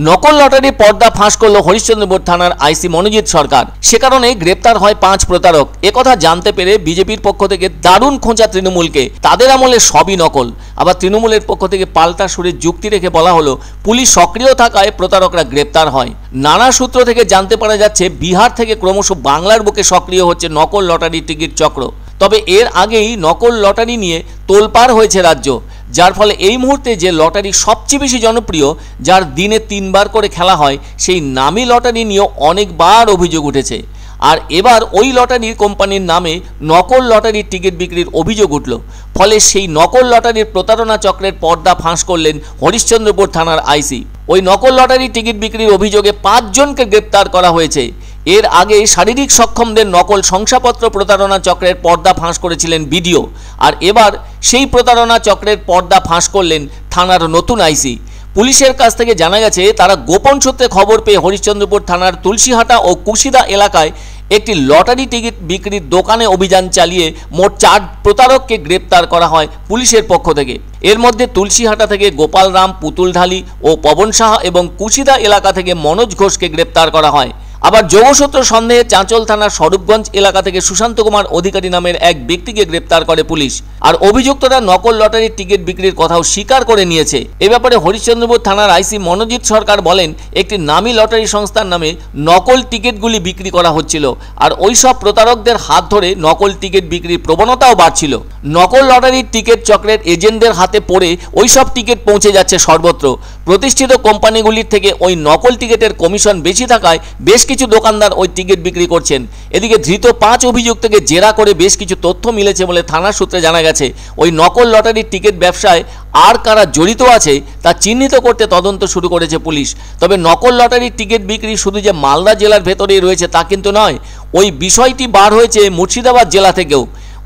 নকল লটারি পর্দা ফাঁস করল হরিশ্চন্দ্রপুর থানার আইসি মনোজিৎ সরকার। সে কারণে গ্রেপ্তার হয় 5 প্রতারক। একথা জানতে পেরে বিজেপির পক্ষ থেকে দারুণ খোঁচা তৃণমূলকে। তাদের আমলে সবই নকল। আবার তৃণমূলের পক্ষ থেকে পাল্টা সুরে যুক্তি রেখে বলা হলো পুলিশ সক্রিয় থাকায় প্রতারকরা গ্রেপ্তার হয়। নানা সূত্র থেকে জানতে পারা যাচ্ছে বিহার থেকে ক্রমশ বাংলার বুকে সক্রিয় হচ্ছে নকল লটারির টিকিট চক্র। তবে এর আগেই নকল লটারি নিয়ে তোলপাড় হয়েছে রাজ্য, যার ফলে এই মুহূর্তে যে লটারি সবচেয়ে বেশি জনপ্রিয়, যার দিনে 3 বার করে খেলা হয়, সেই নামি লটারি নিয়েও অনেকবার অভিযোগ উঠেছে। আর এবার ওই লটারির কোম্পানির নামে নকল লটারির টিকিট বিক্রির অভিযোগ উঠল। ফলে সেই নকল লটারির প্রতারণা চক্রের পর্দা ফাঁস করলেন হরিশ্চন্দ্রপুর থানার আইসি। ওই নকল লটারির টিকিট বিক্রির অভিযোগে 5 জনকে গ্রেপ্তার করা হয়েছে। এর আগে শারীরিক সক্ষমদের নকল শংসাপত্র প্রতারণা চক্রের পর্দা ফাঁস করেছিলেন বিডিও। আর এবার সেই প্রতারণা চক্রের পর্দা ফাঁস করলেন থানার নতুন আইসি। পুলিশের কাছ থেকে জানা গেছে তারা গোপন সূত্রে খবর পেয়ে হরিশ্চন্দ্রপুর থানার তুলসীহাটা ও কুশিদা এলাকায় একটি লটারি টিকিট বিক্রির দোকানে অভিযান চালিয়ে মোট 4 প্রতারককে গ্রেপ্তার করা হয় পুলিশের পক্ষ থেকে। এর মধ্যে তুলসীহাটা থেকে গোপাল রাম, পুতুল ঢালি ও পবন সাহা এবং কুশিদা এলাকা থেকে মনোজ ঘোষকে গ্রেপ্তার করা হয়। আবার যোগসূত্র সন্দেহে চাঁচল থানার স্বরূপগঞ্জ এলাকা থেকে সুশান্ত কুমার অধিকারী নামের এক ব্যক্তিকে গ্রেপ্তার করে পুলিশ। আর অভিযুক্তরা নকল লটারির টিকিট বিক্রির কথাও স্বীকার করে নিয়েছে। এ ব্যাপারে হরিশ্চন্দ্রপুর থানার আইসি মনোজিৎ সরকার বলেন, একটি নামী লটারি সংস্থার নামে নকল টিকিটগুলি বিক্রি করা হচ্ছিল। আর ওই সব প্রতারকদের হাত ধরে নকল টিকিট বিক্রির প্রবণতাও বাড়ছিল। নকল লটারির টিকিট চক্রের এজেন্টদের হাতে পড়ে ওই সব টিকিট পৌঁছে যাচ্ছে সর্বত্র। প্রতিষ্ঠিত কোম্পানিগুলির থেকে ওই নকল টিকিটের কমিশন বেশি থাকায় বেশ কিছু দোকানদার ওই টিকিট বিক্রি করছেন। এদিকে ধৃত 5 অভিযুক্তকে জেরা করে বেশ কিছু তথ্য মিলেছে বলে থানা সূত্রে জানা গেছে। ওই নকল লটারির টিকিট ব্যবসায় আর কারা জড়িত আছে তা চিহ্নিত করতে তদন্ত শুরু করেছে পুলিশ। তবে নকল লটারির টিকিট বিক্রি শুধু যে মালদা জেলার ভেতরেই রয়েছে তা কিন্তু নয়। ওই বিষয়টি বার হয়েছে মুর্শিদাবাদ জেলা থেকেও।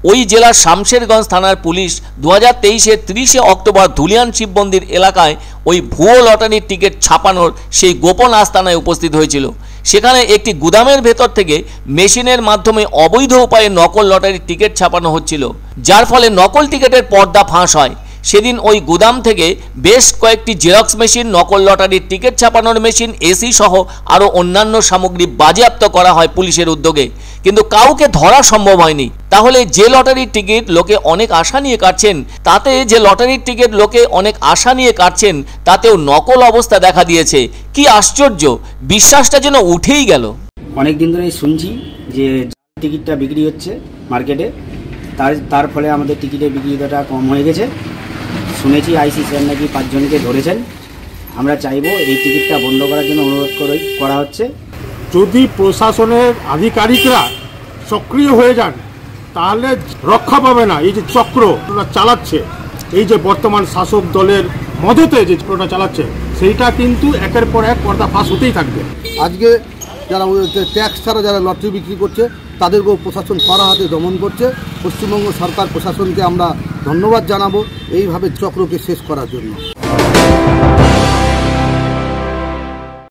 ওই জেলার শামশেরগঞ্জ থানার পুলিশ 2023-এর 30 অক্টোবর ধুলিয়ান শিব মন্দির এলাকায় ওই ভুয়ো লটারির টিকিট ছাপানোর সেই গোপন আস্তানায় উপস্থিত হয়েছিল। সেখানে একটি গুদামের ভেতর থেকে মেশিনের মাধ্যমে অবৈধ উপায়ে নকল লটারির টিকিট ছাপানো হচ্ছিল, যার ফলে নকল টিকিটের পর্দা ফাঁস হয়। সেদিন ওই গুদাম থেকে বেশ কয়েকটি জেরক্স মেশিন, নকল লটারির টিকিট ছাপানোর মেশিন, এসি সহ আরও অন্যান্য সামগ্রী বাজেয়াপ্ত করা হয় পুলিশের উদ্যোগে। কিন্তু কাউকে ধরা সম্ভব হয়নি। তাহলে যে লটারির টিকিট লোকে অনেক আশা নিয়ে কাটছেন, তাতেও নকল অবস্থা দেখা দিয়েছে। কি আশ্চর্য, বিশ্বাসটা যেন উঠেই গেল। অনেক দিন ধরেই শুনছি যে টিকিটটা বিক্রি হচ্ছে মার্কেটে, তার ফলে আমাদের টিকিটের বিক্রিটা কম হয়ে গেছে। শুনেছি আইসি স্যার নাকি 5 জনকে ধরেছেন। আমরা চাইবো এই টিকিটটা বন্ধ করার জন্য অনুরোধ করা হচ্ছে। যদি প্রশাসনের আধিকারিকরা সক্রিয় হয়ে যান তাহলে রক্ষা পাবে না এই যে চক্র চালাচ্ছে, এই যে বর্তমান শাসক দলের মদতে যে চক্রটা চালাচ্ছে, সেইটা কিন্তু একের পর এক পর্দা ফাঁস হতেই থাকবে। আজকে যারা ট্যাক্স ছাড়া যারা লটারি বিক্রি করছে তাদেরকেও প্রশাসন কড়া হাতে দমন করছে। পশ্চিমবঙ্গ সরকার প্রশাসনকে আমরা ধন্যবাদ জানাবো এইভাবে চক্রকে শেষ করার জন্য।